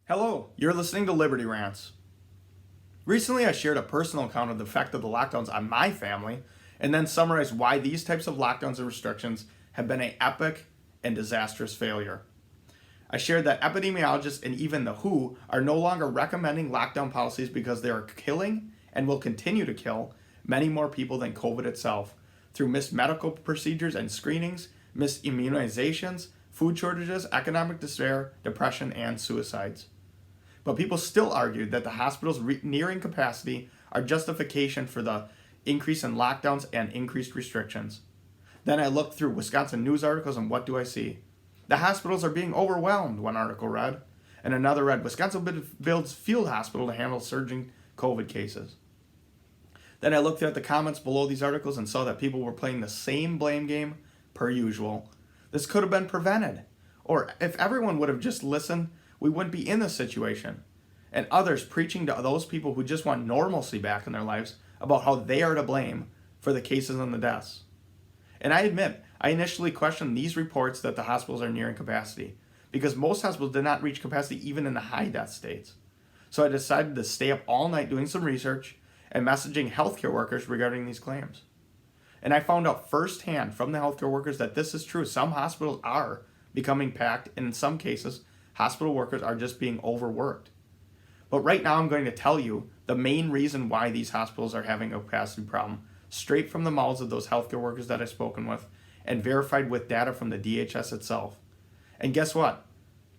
Hello, you're listening to Liberty Rants. Recently, I shared a personal account of the effect of the lockdowns on my family, and then summarized why these types of lockdowns and restrictions have been an epic and disastrous failure. I shared that epidemiologists and even the WHO are no longer recommending lockdown policies because they are killing and will continue to kill many more people than COVID itself through missed medical procedures and screenings, missed immunizations, food shortages, economic despair, depression, and suicides. But people still argued that the hospitals nearing capacity are justification for the increase in lockdowns and increased restrictions. Then I looked through Wisconsin news articles, and what do I see? The hospitals are being overwhelmed, one article read, and another read, Wisconsin builds field hospital to handle surging COVID cases. Then I looked at the comments below these articles and saw that people were playing the same blame game per usual. This could have been prevented. Or if everyone would have just listened, we wouldn't be in this situation. And others preaching to those people who just want normalcy back in their lives about how they are to blame for the cases and the deaths. And I admit, I initially questioned these reports that the hospitals are nearing capacity, because most hospitals did not reach capacity even in the high death states. So I decided to stay up all night doing some research and messaging healthcare workers regarding these claims. And I found out firsthand from the healthcare workers that this is true. Some hospitals are becoming packed, and in some cases, hospital workers are just being overworked. But right now I'm going to tell you the main reason why these hospitals are having a capacity problem, straight from the mouths of those healthcare workers that I've spoken with, and verified with data from the DHS itself. And guess what?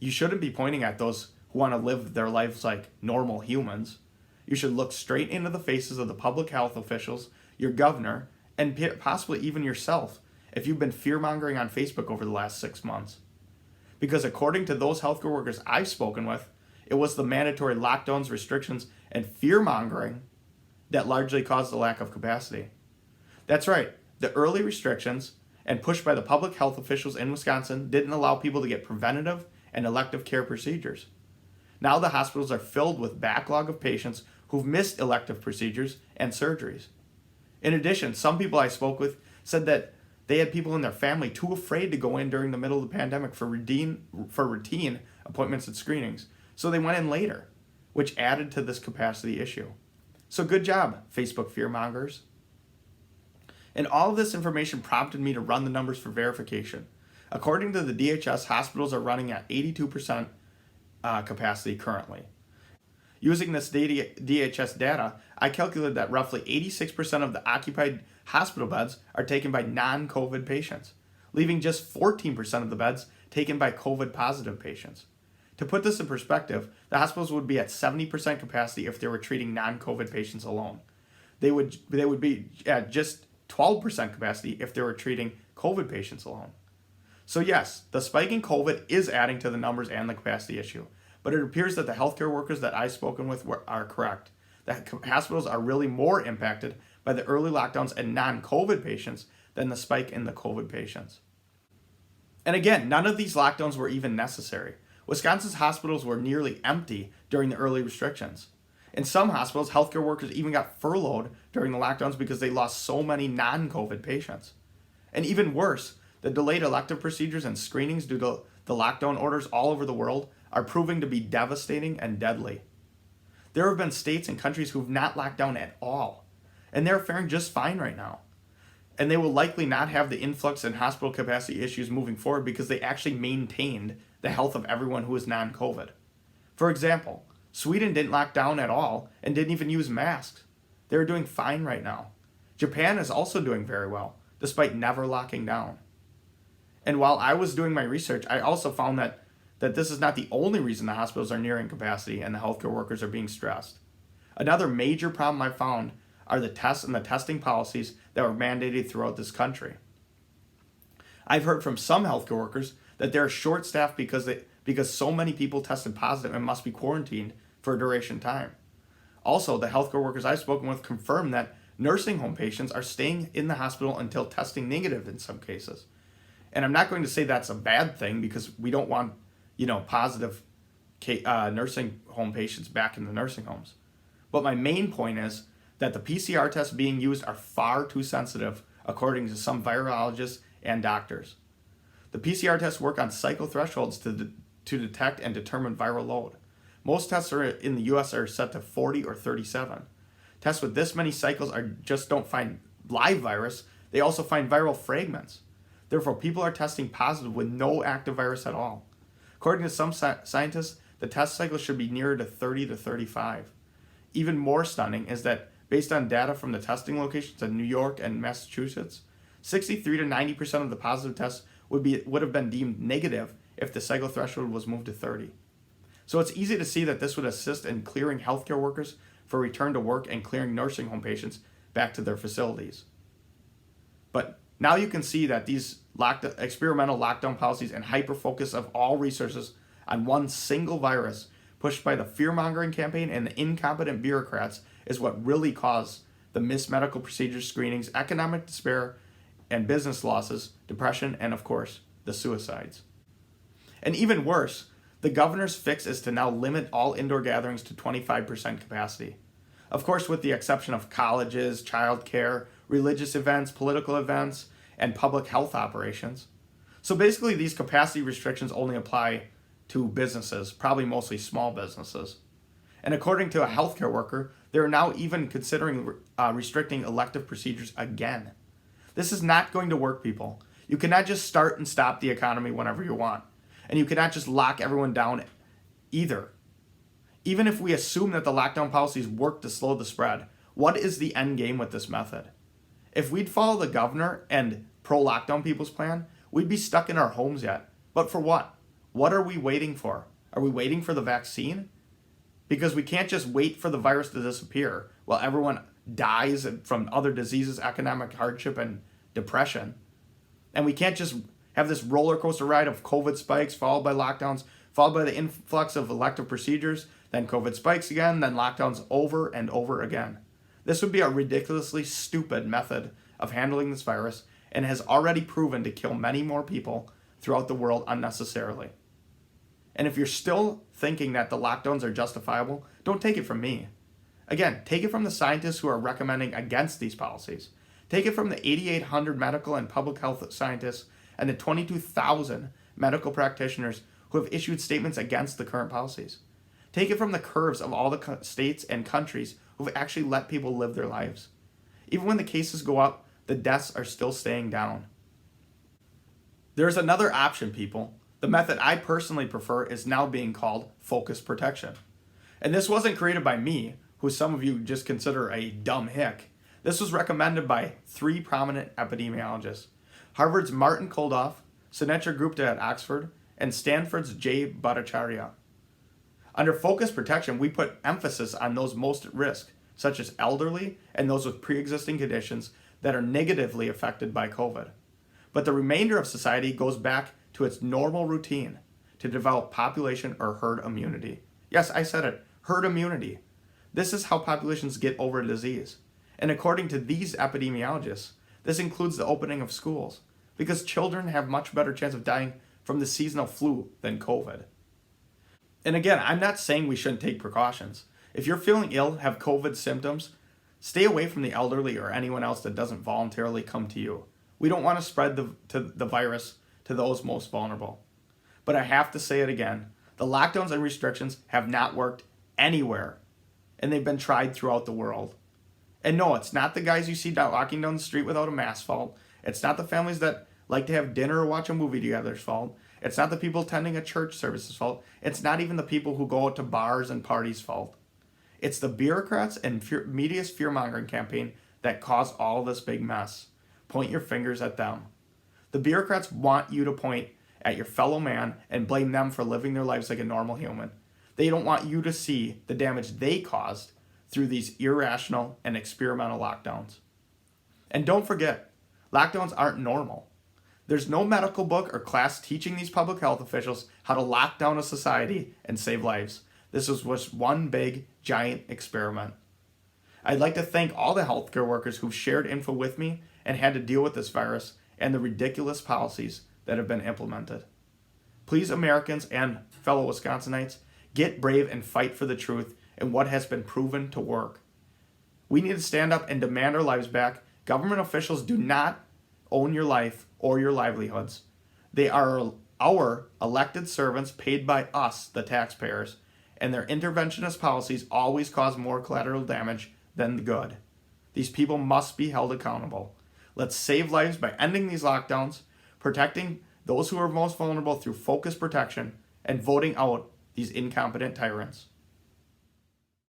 You shouldn't be pointing at those who want to live their lives like normal humans. You should look straight into the faces of the public health officials, your governor, and possibly even yourself if you've been fear-mongering on Facebook over the last 6 months. Because according to those healthcare workers I've spoken with, it was the mandatory lockdowns, restrictions, and fear-mongering that largely caused the lack of capacity. That's right, the early restrictions and push by the public health officials in Wisconsin didn't allow people to get preventative and elective care procedures. Now the hospitals are filled with backlog of patients who've missed elective procedures and surgeries. In addition, some people I spoke with said that they had people in their family too afraid to go in during the middle of the pandemic for routine appointments and screenings, so they went in later, which added to this capacity issue. So good job, Facebook fearmongers. And all of this information prompted me to run the numbers for verification. According to the DHS, hospitals are running at 82% capacity currently. Using this DHS data, I calculated that roughly 86% of the occupied hospital beds are taken by non-COVID patients, leaving just 14% of the beds taken by COVID-positive patients. To put this in perspective, the hospitals would be at 70% capacity if they were treating non-COVID patients alone. They would be at just 12% capacity if they were treating COVID patients alone. So yes, the spike in COVID is adding to the numbers and the capacity issue, but it appears that the healthcare workers that I've spoken with are correct. That hospitals are really more impacted by the early lockdowns and non-COVID patients than the spike in the COVID patients. And again, none of these lockdowns were even necessary. Wisconsin's hospitals were nearly empty during the early restrictions. In some hospitals, healthcare workers even got furloughed during the lockdowns because they lost so many non-COVID patients. And even worse, the delayed elective procedures and screenings due to the lockdown orders all over the world are proving to be devastating and deadly. There have been states and countries who've not locked down at all, and they're faring just fine right now. And they will likely not have the influx in hospital capacity issues moving forward because they actually maintained the health of everyone who is non-COVID. For example, Sweden didn't lock down at all and didn't even use masks. They're doing fine right now. Japan is also doing very well, despite never locking down. And while I was doing my research, I also found that this is not the only reason the hospitals are nearing capacity and the healthcare workers are being stressed. Another major problem I found are the tests and the testing policies that were mandated throughout this country. I've heard from some healthcare workers that they're short-staffed because so many people tested positive and must be quarantined for a duration of time. Also, the healthcare workers I've spoken with confirm that nursing home patients are staying in the hospital until testing negative in some cases. And I'm not going to say that's a bad thing because we don't want, positive nursing home patients back in the nursing homes. But my main point is that the PCR tests being used are far too sensitive, according to some virologists and doctors. The PCR tests work on cycle thresholds to detect and determine viral load. Most tests in the US are set to 40 or 37. Tests with this many cycles just don't find live virus, they also find viral fragments. Therefore, people are testing positive with no active virus at all. According to some scientists, the test cycle should be nearer to 30 to 35. Even more stunning is that based on data from the testing locations in New York and Massachusetts, 63 to 90% of the positive tests would have been deemed negative if the cycle threshold was moved to 30. So it's easy to see that this would assist in clearing healthcare workers for return to work and clearing nursing home patients back to their facilities. But now you can see that these experimental lockdown policies and hyper-focus of all resources on one single virus pushed by the fear-mongering campaign and the incompetent bureaucrats is what really caused the missed medical procedures, screenings, economic despair, and business losses, depression, and of course, the suicides. And even worse, the governor's fix is to now limit all indoor gatherings to 25% capacity. Of course, with the exception of colleges, childcare, religious events, political events, and public health operations. So basically, these capacity restrictions only apply to businesses, probably mostly small businesses. And according to a healthcare worker, they are now even considering restricting elective procedures again. This is not going to work, people. You cannot just start and stop the economy whenever you want. And you cannot just lock everyone down either. Even if we assume that the lockdown policies work to slow the spread, what is the end game with this method? If we'd follow the governor and pro-lockdown people's plan, we'd be stuck in our homes yet. But for what? What are we waiting for? Are we waiting for the vaccine? Because we can't just wait for the virus to disappear while everyone dies from other diseases, economic hardship, and depression. And we can't just have this roller coaster ride of COVID spikes followed by lockdowns, followed by the influx of elective procedures, then COVID spikes again, then lockdowns over and over again. This would be a ridiculously stupid method of handling this virus and has already proven to kill many more people throughout the world unnecessarily. And if you're still thinking that the lockdowns are justifiable, don't take it from me. Again, take it from the scientists who are recommending against these policies. Take it from the 8,800 medical and public health scientists and the 22,000 medical practitioners who have issued statements against the current policies. Take it from the curves of all the states and countries who've actually let people live their lives. Even when the cases go up, the deaths are still staying down. There's another option, people. The method I personally prefer is now being called focused protection. And this wasn't created by me, who some of you just consider a dumb hick. This was recommended by 3 prominent epidemiologists: Harvard's Martin Kulldorff, Sunetra Gupta at Oxford, and Stanford's Jay Bhattacharya. Under focused protection, we put emphasis on those most at risk, such as elderly and those with pre-existing conditions that are negatively affected by COVID. But the remainder of society goes back to its normal routine to develop population or herd immunity. Yes, I said it, herd immunity. This is how populations get over a disease. And according to these epidemiologists, this includes the opening of schools, because children have much better chance of dying from the seasonal flu than COVID. And again, I'm not saying we shouldn't take precautions. If you're feeling ill, have COVID symptoms, stay away from the elderly or anyone else that doesn't voluntarily come to you. We don't want to spread the virus to those most vulnerable. But I have to say it again, the lockdowns and restrictions have not worked anywhere, and they've been tried throughout the world. And no, it's not the guys you see walking down the street without a mask fault. It's not the families that like to have dinner or watch a movie together's fault. It's not the people attending a church service's fault. It's not even the people who go out to bars and parties' fault. It's the bureaucrats and media's fear-mongering campaign that caused all this big mess. Point your fingers at them. The bureaucrats want you to point at your fellow man and blame them for living their lives like a normal human. They don't want you to see the damage they caused through these irrational and experimental lockdowns. And don't forget, lockdowns aren't normal. There's no medical book or class teaching these public health officials how to lock down a society and save lives. This was one big, giant experiment. I'd like to thank all the healthcare workers who've shared info with me and had to deal with this virus and the ridiculous policies that have been implemented. Please, Americans and fellow Wisconsinites, get brave and fight for the truth and what has been proven to work. We need to stand up and demand our lives back. Government officials do not own your life or your livelihoods. They are our elected servants paid by us, the taxpayers, and their interventionist policies always cause more collateral damage than the good. These people must be held accountable. Let's save lives by ending these lockdowns, protecting those who are most vulnerable through focused protection, and voting out these incompetent tyrants.